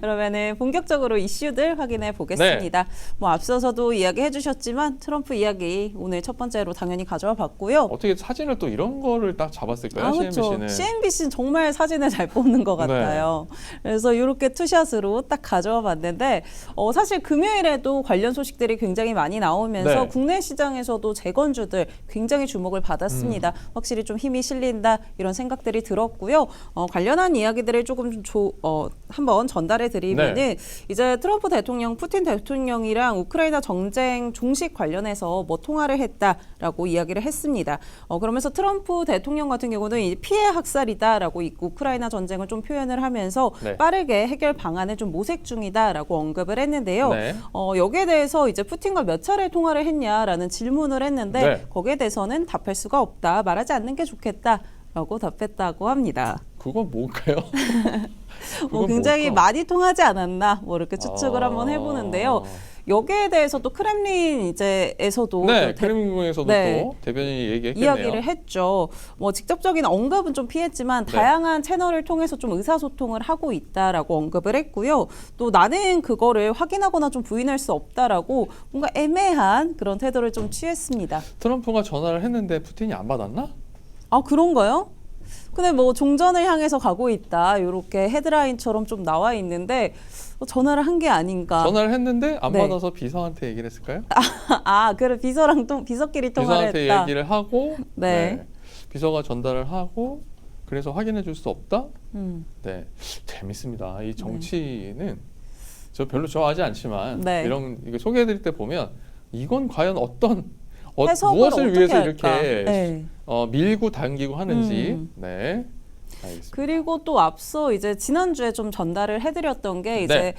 그러면은 본격적으로 이슈들 확인해 보겠습니다. 뭐 앞서서도 이야기해 주셨지만 트럼프 이야기 오늘 첫 번째로 당연히 가져와 봤고요. 어떻게 사진을 또 이런 거를 딱 잡았을까요? 그렇죠. CNBC는. CNBC는 정말 사진을 잘 뽑는 것 같아요. 그래서 이렇게 투샷으로 딱 가져와 봤는데 사실 금요일에도 관련 소식들이 굉장히 많이 나오면서 네. 국내 시장에서도 재건주들 굉장히 주목을 받았습니다. 확실히 좀 힘이 실린다 이런 생각들이 들었고요. 관련한 이야기들을 조금 한번 전달해 드리면은 이제 트럼프 대통령, 푸틴 대통령이랑 우크라이나 정쟁 종식 관련해서 뭐 통화를 했다라고 이야기를 했습니다. 그러면서 트럼프 대통령 같은 경우는 이제 피해 학살이다라고 우크라이나 전쟁을 좀 표현을 하면서 빠르게 해결 방안을 좀 모색 중이다라고 언급을 했는데요. 여기에 대해서 이제 푸틴과 몇 차례 통화를 했냐라는 질문을 했는데 거기에 대해서는 답할 수가 없다, 말하지 않는 게 좋겠다라고 답했다고 합니다. 그건 뭘까요? 굉장히 많이 통하지 않았나 뭐 이렇게 추측을 한번 해보는데요. 여기에 대해서 또 크렘린에서도 크렘린궁에서도 또 대변인이 얘기했겠네요. 이야기를 했죠. 뭐 직접적인 언급은 좀 피했지만 다양한 채널을 통해서 좀 의사소통을 하고 있다라고 언급을 했고요. 또 나는 그거를 확인하거나 좀 부인할 수 없다라고 뭔가 애매한 그런 태도를 좀 취했습니다. 트럼프가 전화를 했는데 푸틴이 안 받았나? 아, 그런가요? 근데 뭐 종전을 향해서 가고 있다 이렇게 헤드라인처럼 좀 나와 있는데 전화를 한 게 아닌가. 전화를 했는데 안 받아서 비서한테 얘기를 했을까요? 그래 비서랑 비서끼리 통화를 비서한테 했다. 얘기를 하고 비서가 전달을 하고 그래서 확인해 줄 수 없다? 네, 재밌습니다. 이 정치는 저 별로 좋아하지 않지만 이거 소개해드릴 때 보면 이건 과연 무엇을 위해서 이렇게 밀고 당기고 하는지 알겠습니다. 그리고 또 앞서 이제 지난주에 좀 전달을 해드렸던 게 이제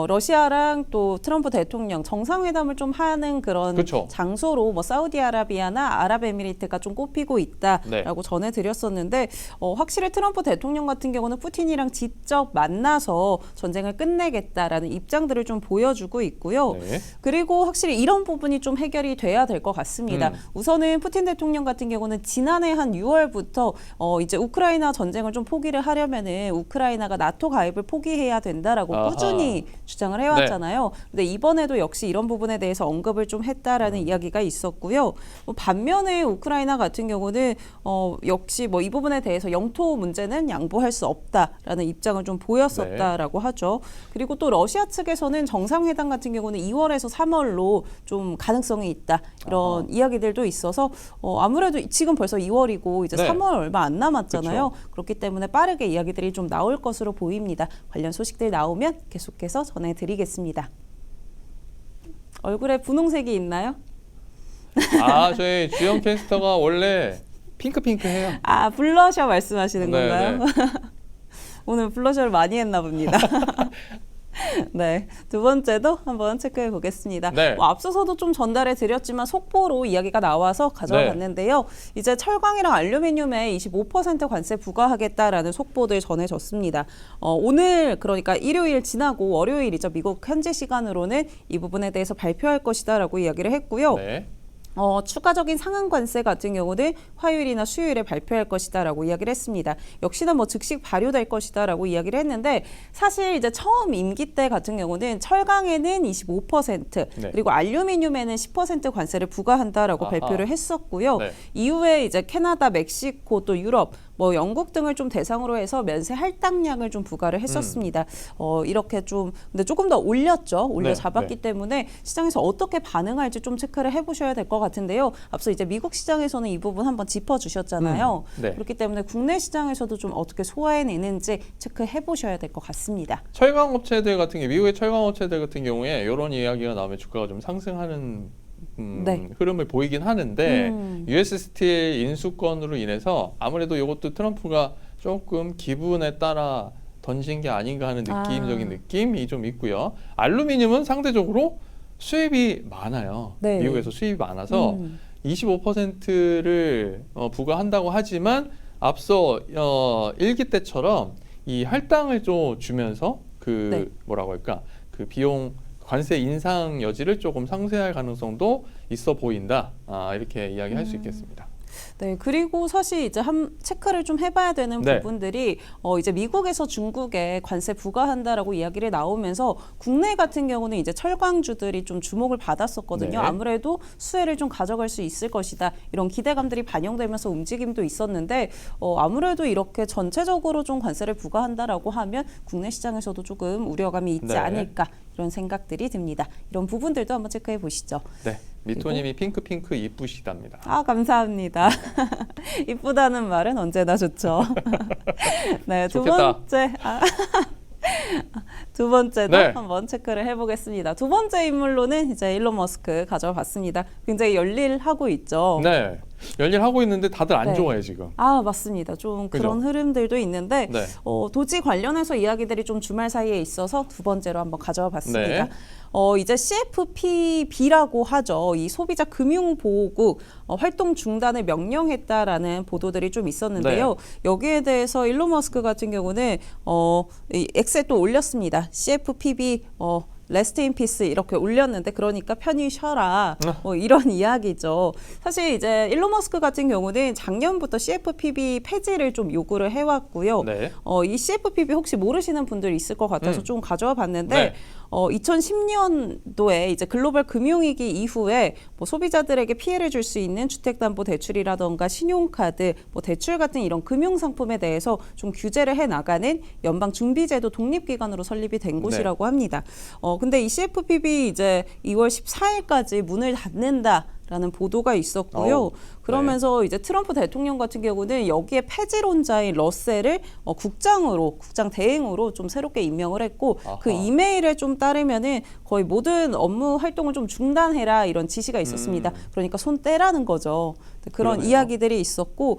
러시아랑 또 트럼프 대통령 정상회담을 좀 하는 그런 장소로 뭐 사우디아라비아나 아랍에미리트가 좀 꼽히고 있다라고 전해드렸었는데 확실히 트럼프 대통령 같은 경우는 푸틴이랑 직접 만나서 전쟁을 끝내겠다라는 입장들을 좀 보여주고 있고요. 그리고 확실히 이런 부분이 좀 해결이 돼야 될 것 같습니다. 우선은 푸틴 대통령 같은 경우는 지난해 한 6월부터 이제 우크라이나 전쟁을 좀 포기를 하려면은 우크라이나가 나토 가입을 포기해야 된다라고 꾸준히 주장을 해왔잖아요. 근데 이번에도 역시 이런 부분에 대해서 언급을 좀 했다라는 이야기가 있었고요. 반면에 우크라이나 같은 경우는 역시 뭐 이 부분에 대해서 영토 문제는 양보할 수 없다라는 입장을 좀 보였었다라고 하죠. 그리고 또 러시아 측에서는 정상회담 같은 경우는 2월에서 3월로 좀 가능성이 있다 이런 이야기들도 있어서 아무래도 지금 벌써 2월이고 이제 3월 얼마 안 남았잖아요. 그렇기 때문에 빠르게 이야기들이 좀 나올 것으로 보입니다. 관련 소식들 나오면 계속해서 전해드리겠습니다. 얼굴에 분홍색이 있나요? 저희 주연 캐스터가 원래 핑크해요. 블러셔 말씀하시는 건가요? 오늘 블러셔를 많이 했나 봅니다. 두 번째도 한번 체크해 보겠습니다. 앞서서도 좀 전달해 드렸지만 속보로 이야기가 나와서 가져와 봤는데요. 이제 철강이랑 알루미늄에 25% 관세 부과하겠다라는 속보들 전해졌습니다. 오늘 그러니까 일요일 지나고 월요일이죠. 미국 현지 시간으로는 이 부분에 대해서 발표할 것이다라고 이야기를 했고요. 추가적인 상한 관세 같은 경우는 화요일이나 수요일에 발표할 것이다라고 이야기를 했습니다. 역시나 뭐 즉시 발효될 것이다라고 이야기를 했는데 사실 이제 처음 임기 때 같은 경우는 철강에는 25% 그리고 알루미늄에는 10% 관세를 부과한다라고 발표를 했었고요. 이후에 이제 캐나다, 멕시코 또 유럽 뭐 영국 등을 좀 대상으로 해서 면세 할당량을 좀 부과를 했었습니다. 이렇게 좀 근데 조금 더 올렸죠. 올려 잡았기 때문에 시장에서 어떻게 반응할지 좀 체크를 해보셔야 될 것 같은데요. 앞서 이제 미국 시장에서는 이 부분 한번 짚어주셨잖아요. 그렇기 때문에 국내 시장에서도 좀 어떻게 소화해내는지 체크해 보셔야 될 것 같습니다. 철강 업체들 같은 게 미국의 철강 업체들 같은 경우에 이런 이야기가 나오면 주가가 좀 상승하는 흐름을 보이긴 하는데 US 스틸 인수권으로 인해서 아무래도 이것도 트럼프가 조금 기분에 따라 던진 게 아닌가 하는 느낌적인 느낌이 좀 있고요. 알루미늄은 상대적으로 수입이 많아요. 미국에서 수입이 많아서 25%를 부과한다고 하지만 앞서 1기 때처럼 이 할당을 좀 주면서 뭐라고 할까 그 비용 관세 인상 여지를 조금 상쇄할 가능성도 있어 보인다. 이렇게 이야기할 수 있겠습니다. 네, 그리고 사실 이제 체크를 좀 해봐야 되는 네. 부분들이 이제 미국에서 중국에 관세 부과한다라고 이야기를 나오면서 국내 같은 경우는 이제 철강주들이 좀 주목을 받았었거든요. 네. 아무래도 수혜를 좀 가져갈 수 있을 것이다. 이런 기대감들이 반영되면서 움직임도 있었는데 아무래도 이렇게 전체적으로 좀 관세를 부과한다라고 하면 국내 시장에서도 조금 우려감이 있지 네. 않을까 이런 생각들이 듭니다. 이런 부분들도 한번 체크해 보시죠. 네. 미토님이 핑크 이쁘시답니다. 아, 감사합니다. 이쁘다는 말은 언제나 좋죠. 네, 좋겠다. 두 번째도 네. 한번 체크를 해보겠습니다. 두 번째 인물로는 이제 일론 머스크 가져봤습니다. 굉장히 열일하고 있죠. 네. 열일하고 있는데 다들 안 네. 좋아해 지금. 아, 맞습니다. 좀 그죠? 그런 흐름들도 있는데 네. 도지 관련해서 이야기들이 좀 주말 사이에 있어서 두 번째로 한번 가져와 봤습니다. 네. 이제 CFPB라고 하죠. 이 소비자 금융보호국 활동 중단을 명령했다라는 보도들이 좀 있었는데요. 네. 여기에 대해서 일론 머스크 같은 경우는 이 X에 또 올렸습니다. CFPB 레스트 인 피스 이렇게 올렸는데 그러니까 편히 쉬어라 이런 이야기죠. 사실 이제 일론 머스크 같은 경우는 작년부터 CFPB 폐지를 좀 요구를 해왔고요. 네. 이 CFPB 혹시 모르시는 분들 있을 것 같아서 좀 가져와 봤는데 네. 2010년도에 이제 글로벌 금융위기 이후에 뭐 소비자들에게 피해를 줄 수 있는 주택담보대출이라던가 신용카드, 뭐 대출 같은 이런 금융상품에 대해서 좀 규제를 해 나가는 연방준비제도 독립기관으로 설립이 된 곳이라고 합니다. 근데 이 CFPB 이제 2월 14일까지 문을 닫는다라는 보도가 있었고요. 그러면서 이제 트럼프 대통령 같은 경우는 여기에 폐지론자인 러셀을 국장 대행으로 좀 새롭게 임명을 했고 아하. 그 이메일에 좀 따르면은 거의 모든 업무 활동을 좀 중단해라 이런 지시가 있었습니다. 그러니까 손 떼라는 거죠. 그런 그러네요. 이야기들이 있었고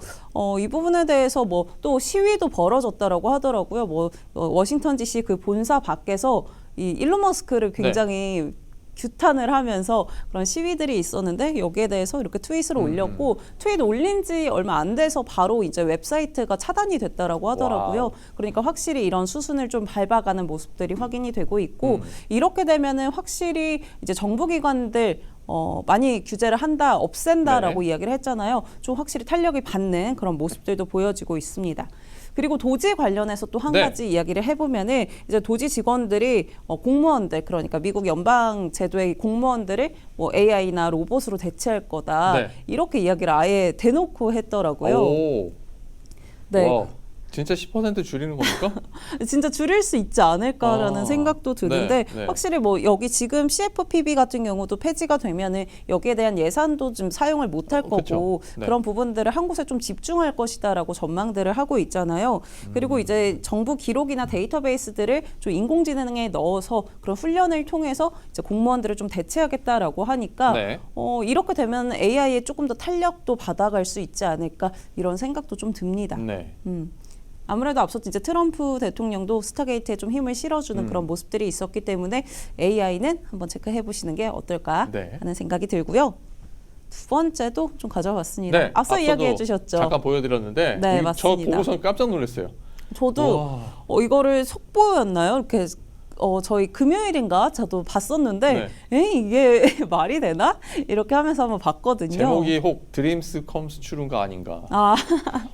이 부분에 대해서 뭐 또 시위도 벌어졌다라고 하더라고요. 뭐 워싱턴 DC 그 본사 밖에서 이 일론 머스크를 굉장히 규탄을 하면서 그런 시위들이 있었는데 여기에 대해서 이렇게 트윗을 올렸고 트윗 올린 지 얼마 안 돼서 바로 이제 웹사이트가 차단이 됐다라고 하더라고요. 와우. 그러니까 확실히 이런 수순을 좀 밟아가는 모습들이 확인이 되고 있고 이렇게 되면은 확실히 이제 정부기관들 많이 규제를 한다, 없앤다라고 네. 이야기를 했잖아요. 좀 확실히 탄력이 받는 그런 모습들도 보여지고 있습니다. 그리고 도지 관련해서 또 한 네. 가지 이야기를 해보면은 이제 도지 직원들이 공무원들 그러니까 미국 연방 제도의 공무원들을 뭐 AI나 로봇으로 대체할 거다 네. 이렇게 이야기를 아예 대놓고 했더라고요. 오. 네. 와, 진짜 10% 줄이는 겁니까? 진짜 줄일 수 있지 않을까라는 생각도 드는데 네. 확실히 뭐 여기 지금 CFPB 같은 경우도 폐지가 되면은 여기에 대한 예산도 좀 사용을 못할 거고 그쵸. 네. 그런 부분들을 한 곳에 좀 집중할 것이다라고 전망들을 하고 있잖아요. 그리고 이제 정부 기록이나 데이터베이스들을 좀 인공지능에 넣어서 그런 훈련을 통해서 이제 공무원들을 좀 대체하겠다라고 하니까 네. 이렇게 되면 AI에 조금 더 탄력도 받아갈 수 있지 않을까 이런 생각도 좀 듭니다. 네. 아무래도 앞서 이제 트럼프 대통령도 스타게이트에 좀 힘을 실어주는 그런 모습들이 있었기 때문에 AI는 한번 체크해 보시는 게 어떨까 네. 하는 생각이 들고요. 두 번째도 좀 가져왔습니다. 네. 앞서 앞서도 이야기해 주셨죠. 잠깐 보여드렸는데 네, 저 맞습니다. 보고서 깜짝 놀랐어요. 저도 이거를 속보였나요? 이렇게 저희 금요일인가 저도 봤었는데 이게 말이 되나? 이렇게 하면서 한번 봤거든요. 제목이 혹 드림스 컴스 트루가 아닌가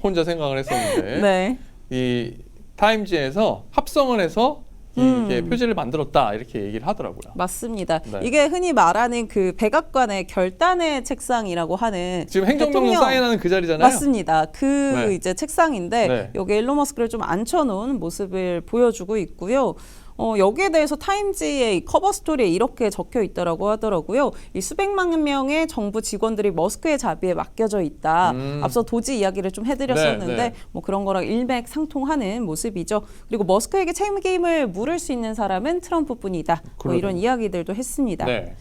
혼자 생각을 했었는데 네. 이 타임지에서 합성을 해서 이게 표지를 만들었다 이렇게 얘기를 하더라고요. 맞습니다. 네. 이게 흔히 말하는 그 백악관의 결단의 책상이라고 하는 지금 행정명령 사인하는 그 자리잖아요. 맞습니다. 그 이제 책상인데 여기 일론 머스크를 좀 앉혀놓은 모습을 보여주고 있고요. 여기에 대해서 타임지의 커버 스토리에 이렇게 적혀 있다라고 하더라고요. 이 수백만 명의 정부 직원들이 머스크의 자비에 맡겨져 있다. 앞서 도지 이야기를 좀 해드렸었는데 뭐 그런 거랑 일맥상통하는 모습이죠. 그리고 머스크에게 책임을 물을 수 있는 사람은 트럼프뿐이다. 뭐 이런 이야기들도 했습니다. 네.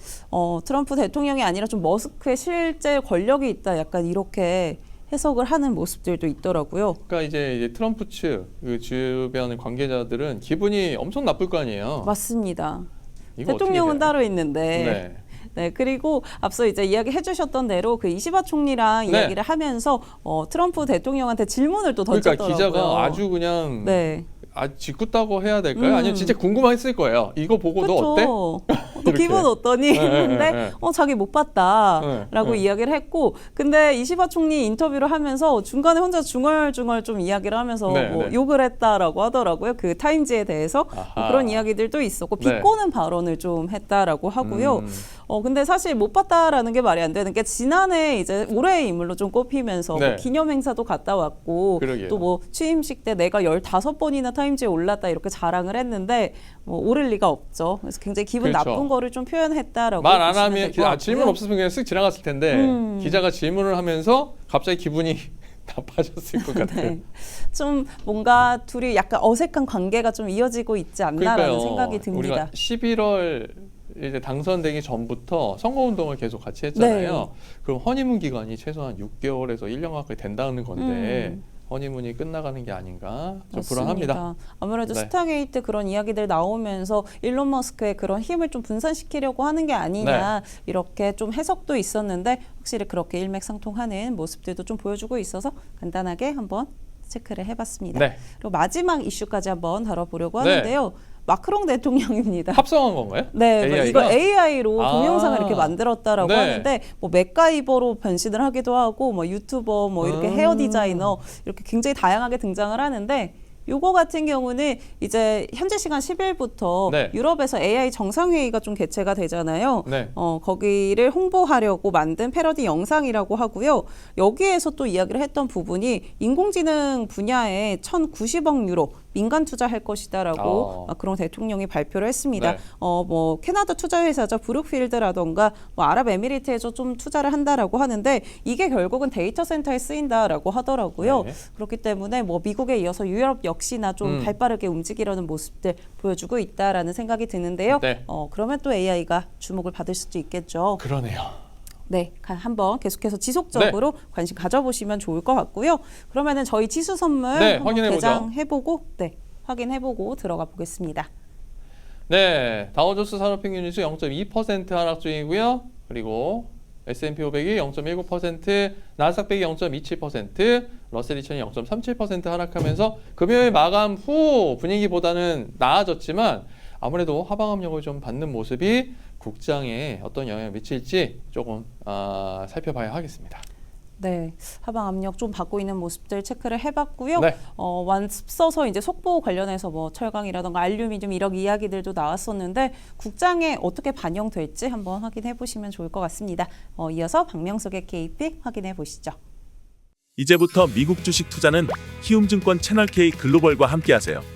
트럼프 대통령이 아니라 좀 머스크의 실제 권력이 있다. 약간 이렇게 해석을 하는 모습들도 있더라고요. 그러니까 이제 트럼프 측 그 주변 관계자들은 기분이 엄청 나쁠 거 아니에요. 맞습니다. 이거 대통령은 따로 있는데. 네. 그리고 앞서 이제 이야기해 주셨던 대로 그 이시바 총리랑 이야기를 하면서 트럼프 대통령한테 질문을 또 던졌더라고요. 그러니까 기자가 아주 그냥 짓궂다고 해야 될까요? 아니면 진짜 궁금했을 거예요. 이거 보고 너 어때? 기분 어떠니? 했는데 자기 못 봤다라고 이야기를 했고, 근데 이시바 총리 인터뷰를 하면서 중간에 혼자 중얼중얼 좀 이야기를 하면서 뭐 욕을 했다라고 하더라고요. 그 타임즈에 대해서 그런 이야기들도 있었고 비꼬는 발언을 좀 했다라고 하고요. 근데 사실 못 봤다라는 게 말이 안 되는 게 지난해 이제 올해의 인물로 좀 꼽히면서 뭐 기념 행사도 갔다 왔고 또 뭐 취임식 때 내가 15번이나 타임즈에 올랐다 이렇게 자랑을 했는데 뭐 오를 리가 없죠. 그래서 굉장히 기분 나쁜 거를 좀 표현했다라고 말 안 하면 질문 없었으면 그냥 쓱 지나갔을 텐데 기자가 질문을 하면서 갑자기 기분이 나빠졌을 것 같아요. 네. 좀 뭔가 둘이 약간 어색한 관계가 좀 이어지고 있지 않나라는 생각이 듭니다. 우리가 11월 이제 당선되기 전부터 선거운동을 계속 같이 했잖아요. 그럼 허니문 기간이 최소한 6개월에서 1년 가까이 된다는 건데 허니문이 끝나가는 게 아닌가 좀 맞습니다. 불안합니다. 아무래도 스타게이트 그런 이야기들 나오면서 일론 머스크의 그런 힘을 좀 분산시키려고 하는 게 아니냐 이렇게 좀 해석도 있었는데 확실히 그렇게 일맥상통하는 모습들도 좀 보여주고 있어서 간단하게 한번 체크를 해봤습니다. 그리고 마지막 이슈까지 한번 다뤄보려고 하는데요. 마크롱 대통령입니다. 합성한 건가요? 네, AI가? 이거 AI로 동영상을 이렇게 만들었다라고 하는데 뭐 맥가이버로 변신을 하기도 하고 뭐 유튜버 뭐 이렇게 헤어 디자이너 이렇게 굉장히 다양하게 등장을 하는데 요거 같은 경우는 이제 현재 시간 10일부터 유럽에서 AI 정상회의가 좀 개최가 되잖아요. 거기를 홍보하려고 만든 패러디 영상이라고 하고요. 여기에서 또 이야기를 했던 부분이 인공지능 분야에 1,090억 유로 민간 투자할 것이다라고 마크롱 대통령이 발표를 했습니다. 뭐 캐나다 투자회사죠 브룩필드라던가 뭐 아랍에미리트에서 좀 투자를 한다라고 하는데 이게 결국은 데이터 센터에 쓰인다라고 하더라고요. 그렇기 때문에 뭐 미국에 이어서 유럽 역시나 좀 발빠르게 움직이려는 모습들 보여주고 있다라는 생각이 드는데요. 그러면 또 AI가 주목을 받을 수도 있겠죠. 그러네요. 네, 한번 계속해서 지속적으로 관심 가져보시면 좋을 것 같고요. 그러면은 저희 지수 선물 한번 개장해보고 확인해보고 들어가 보겠습니다. 네, 다우존스 산업평균지수 0.2% 하락 중이고요. 그리고 S&P 500이 0.19%, 나스닥 100이 0.27%, 러셀 2000이 0.37% 하락하면서 금요일 마감 후 분위기보다는 나아졌지만 아무래도 하방 압력을 좀 받는 모습이 국장에 어떤 영향을 미칠지 조금 살펴봐야 하겠습니다. 네, 하방 압력 좀 받고 있는 모습들 체크를 해봤고요. 앞서서 이제 속보 관련해서 뭐 철강이라던가 알루미늄 이런 이야기들도 나왔었는데 국장에 어떻게 반영될지 한번 확인해 보시면 좋을 것 같습니다. 이어서 박명석의 K픽 확인해 보시죠. 이제부터 미국 주식 투자는 키움증권 채널 K 글로벌과 함께하세요.